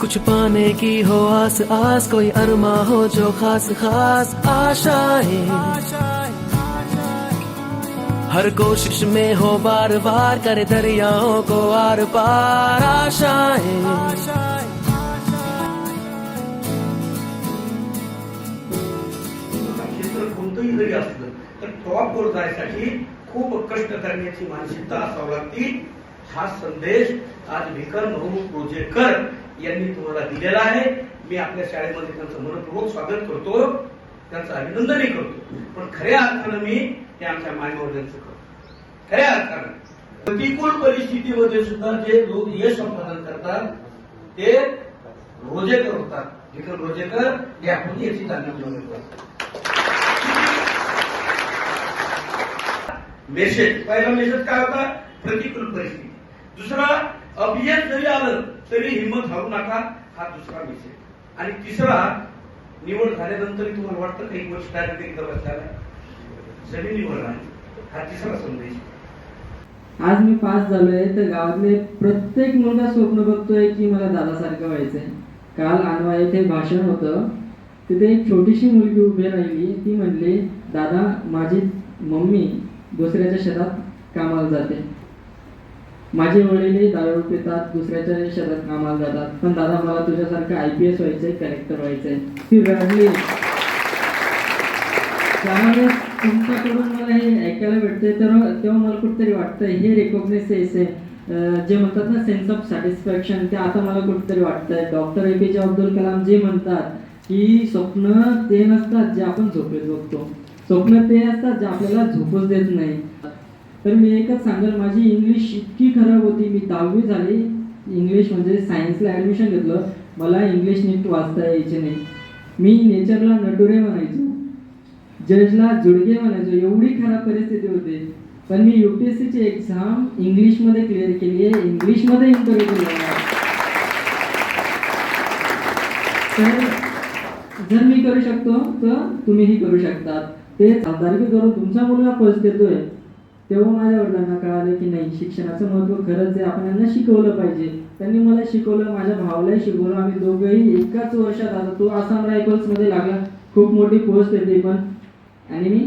कुछ पाने की हो आस आस, कोई अरमा हो जो खास खास आशाएं, हर कोशिश में हो बार बार, करे दरियाओं को आर पार आशाएं। क्षेत्र कोणतंही जरी असलं तर टॉपवर जायसाठी खूप कष्ट करण्याची मानसिकता असावी लागते. हा संदेश आज भिकन भाऊ रोजेकर यांनी तुम्हाला दिलेला आहे. मी आपल्या शाळेमध्ये त्यांचं मनपूर्वक स्वागत करतो, त्यांचं अभिनंदनही करतो. पण खऱ्या अर्थानं मी हे आमच्या मायमौल्यांचं करतो. खऱ्या अर्थानं प्रतिकूल परिस्थितीमध्ये सुद्धा जे लोक यश संपादन करतात ते रोजेकर होतात. भिकन रोजेकर हे आपण याची जाणीव करतो. मेसेज, पहिला मेसेज काय होता? प्रतिकूल परिस्थिती. दुसरा, अपयश जरी आलं तरी हिंमत हारू नका, हा दुसरा मेसेज. आणि तिसरा, निवड झाल्यानंतर तुम्हाला वाटतं काही वर्ष डायरेक्ट एकदा बसल्याला सगळी निवड राहिली, हा तिसरा संदेश. आज मी पास झालोय तर गावातले प्रत्येक मुलगा स्वप्न बघतोय की मला दादासारखं व्हायचंय. काल आणवा येथे भाषण होतं, तिथे एक छोटीशी मुलगी उभी राहिली. ती म्हणली, दादा माझी मम्मी दुसऱ्याच्या शेतात कामाला जाते, माझे वडील दारू पितात, दुसऱ्याच्या शेतात कामाला जातात, पण दादा मला तुझ्यासारखं IPS व्हायचंय, कलेक्टर व्हायचंय. ती रडली. त्यामुळे तुमच्याकडून मला हे ऐकायला भेटतंय तर तेव्हा मला कुठेतरी वाटतं हे रेकॉग्नाइज जे म्हणतात ना सेन्स ऑफ सॅटिस्फॅक्शन, ते आता मला कुठेतरी वाटतंय. डॉक्टर APJ अब्दुल कलाम जे म्हणतात की स्वप्न ते नसतात जे आपण झोपेत बघतो, स्वप्न ते असतात जे आपल्याला झोपूच देत नाही. तर मी एकच सांगेल, माझी इंग्लिश इतकी खराब होती, मी 10वी झाली, इंग्लिश म्हणजे सायन्सला ॲडमिशन घेतलं, मला इंग्लिश नीट वाचता यायचे नाही. मी नेचरला नटुरे म्हणायचो, जजला जुडगे म्हणायचो, एवढी खराब परिस्थिती होती. पण मी UPSC ची एक्झाम इंग्लिशमध्ये क्लिअर केली आहे, इंग्लिशमध्ये इंटरव्ह्यू दिला. तर जर मी करू शकतो तर तुम्हीही करू शकतात. ते आमदारकी करून तुमचा मुलगा फर्स्ट देतोय, तेव्हा माझ्या वडिलांना कळालं की नाही, शिक्षणाचं महत्त्व खरंच आहे, आपण यांना शिकवलं पाहिजे. त्यांनी मला शिकवलं, माझ्या भावालाही शिकवलं. आम्ही दोघंही एकाच वर्षात, आता तो आसाम रायफल्समध्ये लागला, खूप मोठी पोस्ट येते पण, आणि मी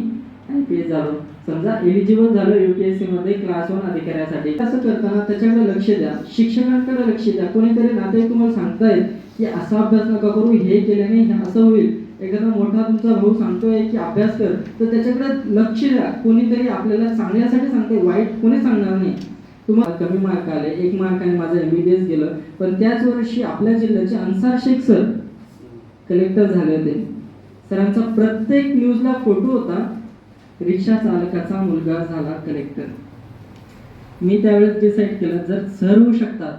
IPS झालो. समजा एलिजिबल झालो UPSC मध्ये क्लास 1 अधिकाऱ्यासाठी. असं करताना त्याच्याकडे लक्ष द्या, शिक्षकांकडे लक्ष द्या. कोणीतरी नाते तुम्हाला सांगतायत की असा अभ्यास नका करू, हे केल्याने असं होईल. एखादा मोठा तुमचा भाऊ सांगतोय की अभ्यास कर, तर त्याच्याकडे लक्ष द्या. कोणीतरी आपल्याला चांगल्यासाठी सांगते, वाईट कोणी सांगणार नाही. तुम्हाला कमी मार्क आले, 1 मार्काने माझं MBBS गेलं, पण त्याच वर्षी आपल्या जिल्ह्याचे अन्सार शेख सर कलेक्टर झाले होते. सरांचा प्रत्येक न्यूजला फोटो होता, रिक्षा चालकाचा मुलगा झाला कलेक्टर. मी त्यावेळेस डिसाईड केलं, जर सर होऊ शकतात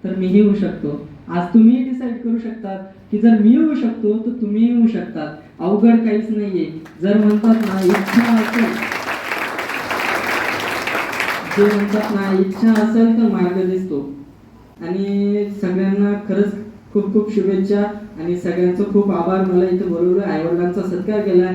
तर मीही होऊ शकतो. आज तुम्ही डिसाईड करू शकतात की जर मी होऊ शकतो तर तुम्ही होऊ शकतात. अवघड काहीच नाहीये. जर म्हणतात ना इच्छा असेल, जे म्हणतात ना इच्छा असेल तर मार्ग दिसतो. आणि सगळ्यांना खरंच खूप खूप शुभेच्छा आणि सगळ्यांचं खूप आभार. मला इथं बरोबर आईवडिलांचा सत्कार केला.